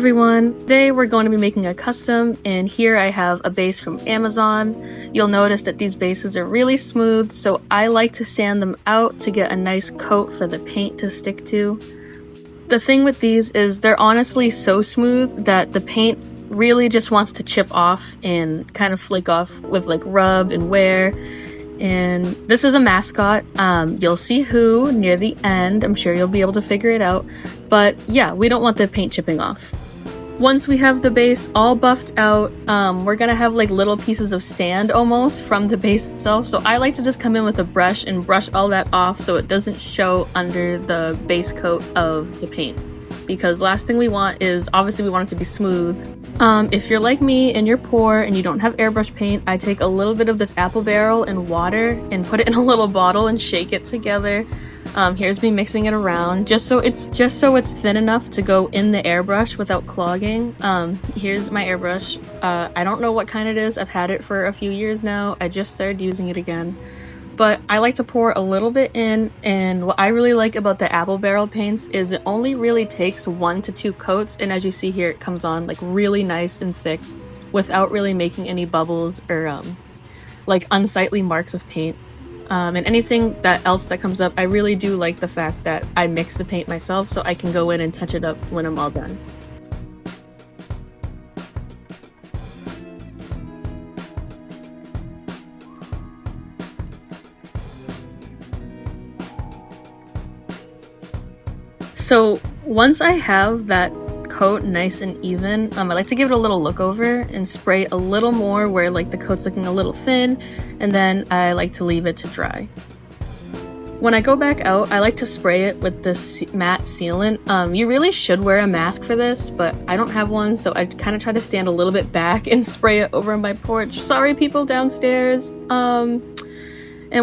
everyone! Today we're going to be making a custom, and here I have a base from Amazon. You'll notice that these bases are really smooth, so I like to sand them out to get a nice coat for the paint to stick to. The thing with these is they're honestly so smooth that the paint really just wants to chip off and kind of flake off with like rub and wear. And this is a mascot. You'll see who near the end. I'm sure you'll be able to figure it out. But yeah, we don't want the paint chipping off. Once we have the base all buffed out, we're gonna have like little pieces of sand almost from the base itself. So I like to just come in with a brush and brush all that off so it doesn't show under the base coat of the paint. Because last thing we want is, obviously we want it to be smooth. If you're like me and you're poor and you don't have airbrush paint, I take a little bit of this apple barrel and water and put it in a little bottle and shake it together. Here's me mixing it around just so it's thin enough to go in the airbrush without clogging. Here's my airbrush. I don't know what kind it is. I've had it for a few years now. I just started using it again. But I like to pour a little bit in, and what I really like about the apple barrel paints is it only really takes 1 to 2 coats, and as you see here, it comes on like really nice and thick without really making any bubbles or like unsightly marks of paint. And anything else that comes up, I really do like the fact that I mix the paint myself so I can go in and touch it up when I'm all done. So once I have that coat nice and even, I like to give it a little look over and spray a little more where like the coat's looking a little thin, and then I like to leave it to dry. When I go back out, I like to spray it with this matte sealant. You really should wear a mask for this, but I don't have one, so I kind of try to stand a little bit back and spray it over my porch. Sorry people downstairs. And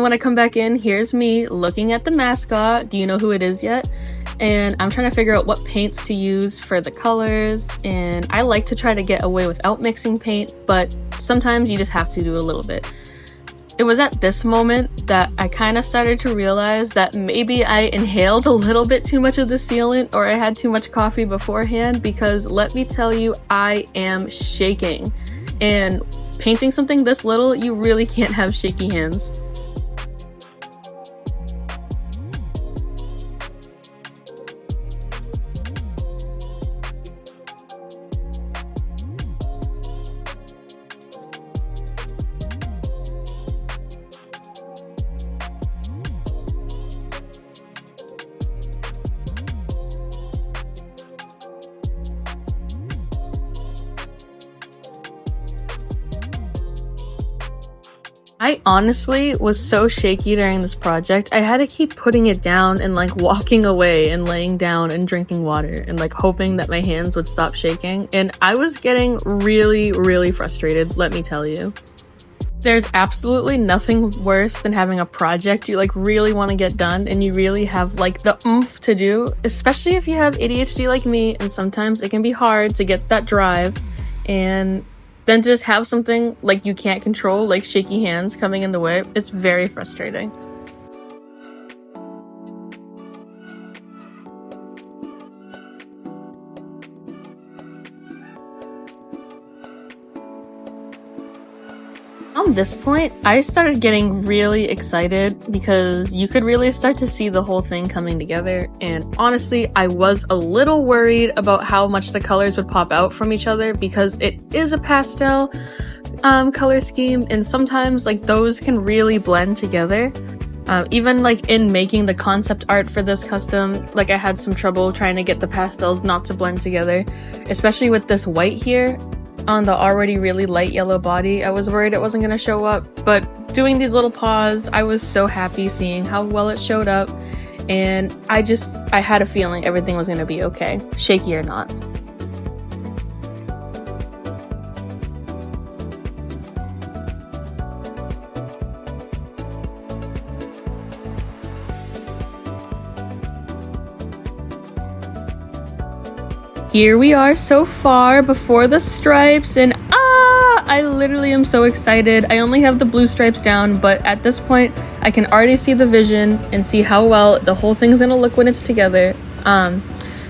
when I come back in, here's me looking at the mascot. Do you know who it is yet? And I'm trying to figure out what paints to use for the colors, and I like to try to get away without mixing paint, but sometimes you just have to do a little bit. It was at this moment that I kind of started to realize that maybe I inhaled a little bit too much of the sealant, or I had too much coffee beforehand, because let me tell you, I am shaking. And painting something this little, you really can't have shaky hands. I honestly was so shaky during this project, I had to keep putting it down and like walking away and laying down and drinking water and like hoping that my hands would stop shaking, and I was getting really frustrated, let me tell you. There's absolutely nothing worse than having a project you like really want to get done and you really have like the oomph to do, especially if you have ADHD like me, and sometimes it can be hard to get that drive, and then to just have something like you can't control, like shaky hands coming in the way, it's very frustrating. On this point, I started getting really excited because you could really start to see the whole thing coming together, and honestly, I was a little worried about how much the colors would pop out from each other because it is a pastel color scheme, and sometimes like those can really blend together. Even like in making the concept art for this custom, like I had some trouble trying to get the pastels not to blend together, especially with this white here on the already really light yellow body. I was worried it wasn't gonna show up, but doing these little paws, I was so happy seeing how well it showed up, and I had a feeling everything was gonna be okay, shaky or not. Here we are so far before the stripes, and I literally am so excited. I only have the blue stripes down, but at this point I can already see the vision and see how well the whole thing's gonna look when it's together.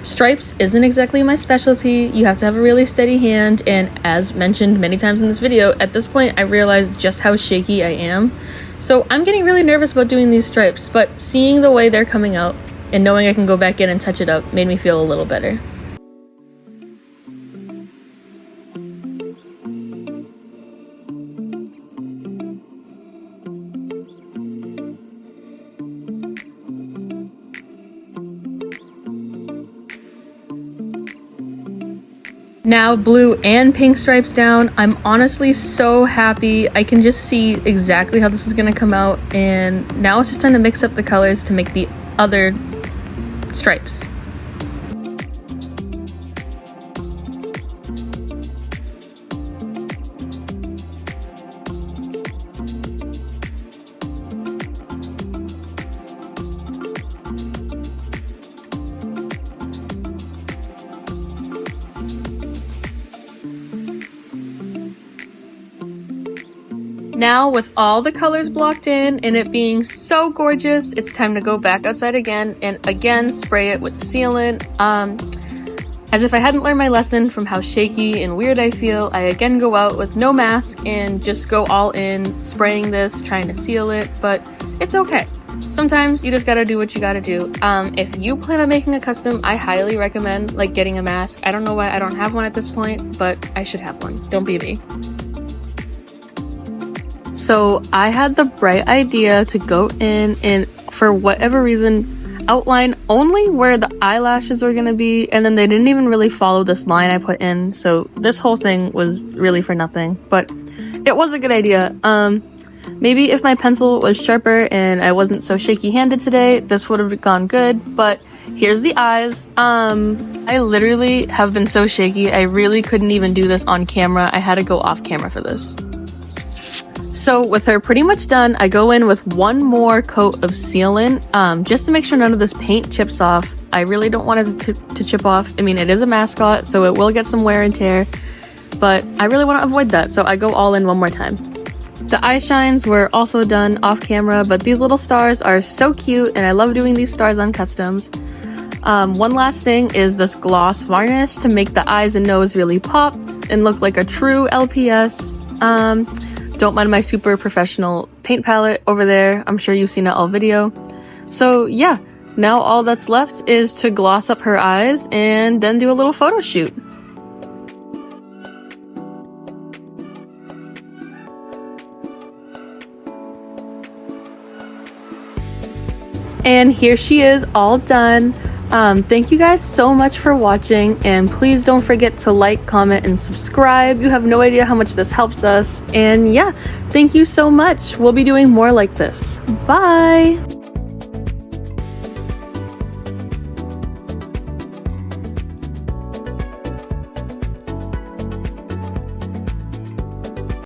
Stripes isn't exactly my specialty. You have to have a really steady hand, and as mentioned many times in this video, at this point I realized just how shaky I am. So I'm getting really nervous about doing these stripes, but seeing the way they're coming out and knowing I can go back in and touch it up made me feel a little better. Now blue and pink stripes down. I'm honestly so happy. I can just see exactly how this is gonna come out, and now it's just time to mix up the colors to make the other stripes. Now with all the colors blocked in and it being so gorgeous, it's time to go back outside again and again spray it with sealant. As if I hadn't learned my lesson from how shaky and weird I feel, I again go out with no mask and just go all in, spraying this, trying to seal it, but it's okay. Sometimes you just gotta do what you gotta do. If you plan on making a custom, I highly recommend getting a mask. I don't know why I don't have one at this point, but I should have one. Don't be me. So I had the bright idea to go in and, for whatever reason, outline only where the eyelashes were gonna be, and then they didn't even really follow this line I put in, so this whole thing was really for nothing, but it was a good idea. Maybe if my pencil was sharper and I wasn't so shaky-handed today, this would have gone good, but here's the eyes. I literally have been so shaky, I really couldn't even do this on camera. I had to go off camera for this. So with her pretty much done, I go in with one more coat of sealant, just to make sure none of this paint chips off. I really don't want it to chip off. I mean, it is a mascot, so it will get some wear and tear, but I really want to avoid that, so I go all in one more time. The eye shines were also done off camera, but these little stars are so cute, and I love doing these stars on customs. One last thing is this gloss varnish to make the eyes and nose really pop and look like a true LPS. Don't mind my super professional paint palette over there. I'm sure you've seen it all video. So yeah, now all that's left is to gloss up her eyes and then do a little photo shoot. And here she is, all done. Thank you guys so much for watching, and please don't forget to like, comment, and subscribe. You have no idea how much this helps us. And yeah, thank you so much. We'll be doing more like this. Bye!